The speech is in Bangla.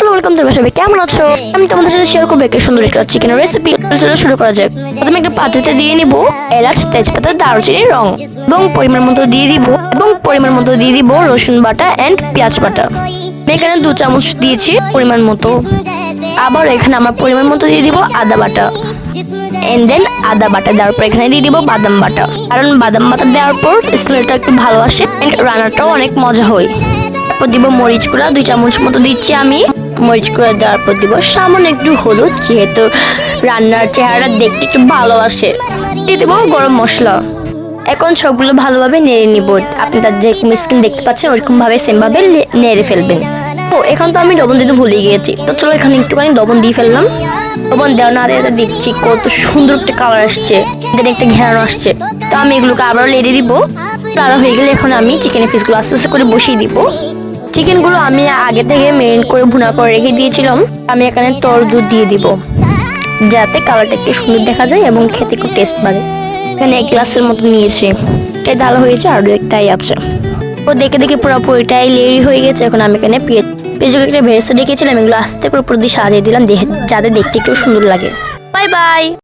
আসসালামু আলাইকুম, তোমরা সবাই কেমন আছো? আমি তোমাদের সাথে শেয়ার করবো একটা সুন্দর একটা চিকেনের রেসিপি। চলো শুরু করা যাক। প্রথমে একটা পাত্রতে দিয়ে নিব এলাচ, তেজপাতা, দারুচিনি, রং এবং পরিমাণ মতো দিয়ে দিব রসুন বাটা এন্ড পেঁয়াজ বাটা। আমি এখানে 2 চামচ দিয়েছি পরিমাণ মতো। আবার এখানে আমার পরিমাণ মতো দিয়ে দিব আদা বাটা এন্ড দেন আদা বাটা দেওয়ার পর এখানে দিয়ে দিব বাদাম বাটা, কারণ বাদাম বাটা দেওয়ার পর স্মেলটা একটু ভালো আসে এন্ড রান্নাটাও অনেক মজা হয়। তারপর দিব মরিচ গুঁড়া 2 চামচ মতো দিচ্ছি আমি। মরিচ গুঁড়া দেওয়ার পর দিব সামান্য একটু হলুদ, যেহেতু রান্নার চেহারা দেখতে একটু ভালো আসে। দিয়ে দিব গরম মশলা। এখন সবগুলো ভালোভাবে নেড়ে নিব। আপনি তার যেরকম স্কিন দেখতে পাচ্ছেন ওরকম ভাবে সেম ভাবে নেড়ে ফেলবেন। ও এখন তো আমি লবণ দিতে ভুলে গিয়েছি, তো চলো এখানে একটুখানি লবণ দিয়ে ফেললাম। লবণ দেওয়া না দিয়ে দেখছি কত সুন্দর একটা কালার আসছে, একটা ঘেরানো আসছে। তো আমি এগুলোকে আবার লেড়ে দিব। তারা হয়ে গেলে এখন আমি চিকেনের পিসগুলো আস্তে আস্তে করে বসিয়ে দিব। চিকেনগুলো আমি আগে থেকে মেরিনেট করে ভুনা করে রেখে দিয়েছিলাম। আমি এখানে তর দুধ দিয়ে দিব, যাতে কালারটা একটু সুন্দর দেখা যায় এবং খেতে একটু টেস্ট বাড়ে। এখানে 1 গ্লাসের মতো নিয়েছি। এটা ডাল হয়েছে, আর একটাই আছে। ও দেখে দেখে পুরোপুরিটাই লেয়ারি হয়ে গেছে। এখন আমি এখানে পেঁয়াজকে একটা ভেজে রেখেছিলাম, এগুলো আস্তে করে পুরো দিয়ে সাজিয়ে দিলাম, যাতে দেখতে একটু সুন্দর লাগে। Bye bye.